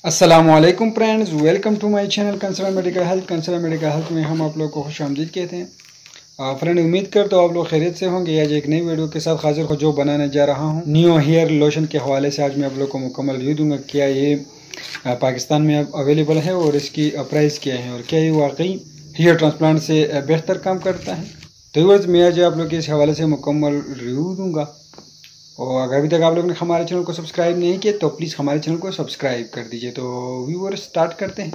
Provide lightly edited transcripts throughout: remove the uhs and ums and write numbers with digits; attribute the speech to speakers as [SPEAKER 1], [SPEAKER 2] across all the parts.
[SPEAKER 1] अस्सलामुअलैकुम friends, welcome to my channel concern medical health. Concern medical health में हम आप लोग को खुश आमदीद कहते हैं। फ्रेंड, उम्मीद करता हूँ आप लोग खैरियत से होंगे। आज एक नई वीडियो के साथ हाजिर हो जो बनाने जा रहा हूँ न्यू हेयर लोशन के हवाले से। आज मैं आप लोग को मुकम्मल रिव्यू दूंगा क्या ये पाकिस्तान में अब अवेलेबल है और इसकी प्राइस क्या है और क्या ये वाकई हेयर ट्रांसप्लांट से बेहतर काम करता है। तो व्यूअर्स, मैं आज आप लोग के इस हवाले से मुकम्मल रिव्यू दूंगा। और अगर अभी तक आप लोगों ने हमारे चैनल को सब्सक्राइब नहीं किया तो प्लीज़ हमारे चैनल को सब्सक्राइब कर दीजिए। तो व्यूअर स्टार्ट करते हैं।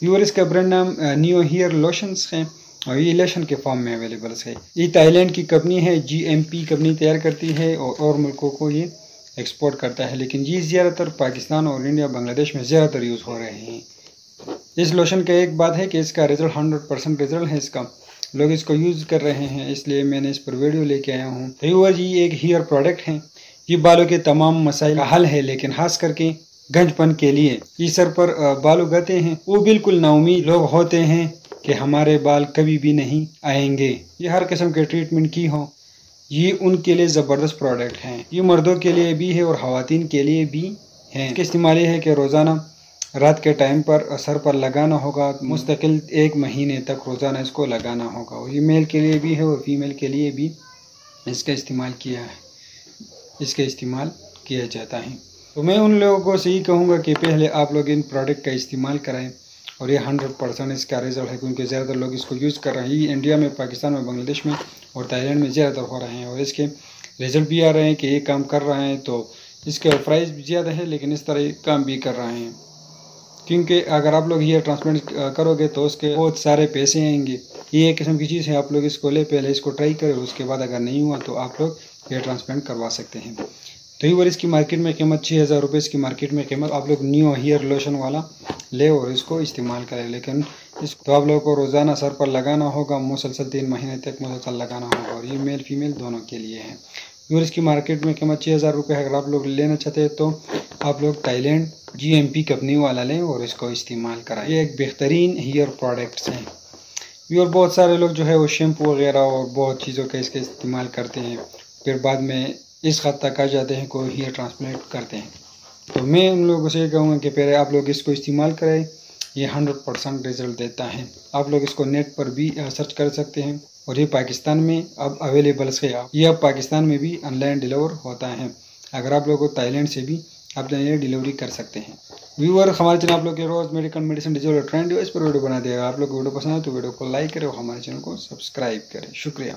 [SPEAKER 1] व्यूअर, इसका ब्रांड नाम न्यू हेयर लोशंस है और ये लोशन के फॉर्म में अवेलेबल है। ये थाईलैंड की कंपनी है, GMP कंपनी तैयार करती है और मुल्कों को ये एक्सपोर्ट करता है, लेकिन ये ज़्यादातर पाकिस्तान और इंडिया बांग्लादेश में ज़्यादातर यूज़ हो रहे हैं। इस लोशन का एक बात है कि इसका रिजल्ट 100% रिजल्ट है। इसका लोग इसको यूज़ कर रहे हैं, इसलिए मैंने इस पर वीडियो लेके आया हूँ। व्यूअर, ये एक हेयर प्रोडक्ट है। ये बालों के तमाम मसाइल का हल है, लेकिन खास करके गंजपन के लिए ये सर पर बाल उगाते हैं वो बिल्कुल नाउमीद लोग होते हैं कि हमारे बाल कभी भी नहीं आएंगे। ये हर किस्म के ट्रीटमेंट की हो, ये उनके लिए ज़बरदस्त प्रोडक्ट हैं। ये मर्दों के लिए भी है और ख़वातीन के लिए भी है। इसका इस्तेमाल ये है कि रोज़ाना रात के टाइम पर सर पर लगाना होगा, मुस्तकिल 1 महीने तक रोज़ाना इसको लगाना होगा। और ये मेल के लिए भी है और फीमेल के लिए भी इसका इस्तेमाल किया जाता है। तो मैं उन लोगों से ही कहूँगा कि पहले आप लोग इन प्रोडक्ट का इस्तेमाल करें और ये 100% इसका रिजल्ट है, क्योंकि ज़्यादातर लोग इसको यूज़ कर रहे हैं। ये इंडिया में, पाकिस्तान में, बांग्लादेश में और थाईलैंड में ज़्यादातर हो रहे हैं और इसके रिजल्ट भी आ रहे हैं कि ये काम कर रहे हैं। तो इसका प्राइस भी ज़्यादा है, लेकिन इस तरह काम भी कर रहे हैं, क्योंकि अगर आप लोग हेयर ट्रांसप्लांट करोगे तो उसके बहुत सारे पैसे आएंगे। ये एक किस्म की चीज़ है, आप लोग इसको ले, पहले इसको ट्राई करें, उसके बाद अगर नहीं हुआ तो आप लोग हेयर ट्रांसप्लांट करवा सकते हैं। तो ये इसकी मार्केट में कीमत 6000 रुपये इसकी मार्केट में कीमत। आप लोग न्यू हेयर लोशन वाला ले और इसको इस्तेमाल करें, लेकिन इसको आप लोगों को रोज़ाना सर पर लगाना होगा, मुसलसल 3 महीने तक मुसलसल लगाना होगा और ये मेल फीमेल दोनों के लिए है। और इसकी मार्केट में कीमत 6000 रुपये है। अगर आप लोग लेना चाहते हैं तो आप लोग थाईलैंड GMP कंपनी वाला लें और इसको इस्तेमाल कराएं। ये एक बेहतरीन हेयर प्रोडक्ट्स हैं। और बहुत सारे लोग जो है वो शैम्पू वगैरह और बहुत चीज़ों का इसका इस्तेमाल करते हैं, फिर बाद में इस हद तक आ जाते हैं कोई हेयर ट्रांसप्लांट करते हैं। तो मैं उन लोगों से कहूँगा कि पहले आप लोग इसको इस्तेमाल करें, ये 100% रिजल्ट देता है। आप लोग इसको नेट पर भी सर्च कर सकते हैं और ये पाकिस्तान में अब अवेलेबल है। ये अब पाकिस्तान में भी ऑनलाइन डिलीवर होता है। अगर आप लोग को थाईलैंड से भी आप ये डिलीवरी कर सकते हैं। व्यूअर, हमारे चैनल आप लोग के रोज़ मेडिकल मेडिसिन डिजिटल ट्रेंड इस पर वीडियो बना दिया। आप लोग को वीडियो पसंद है तो वीडियो को लाइक करें और हमारे चैनल को सब्सक्राइब करें। शुक्रिया।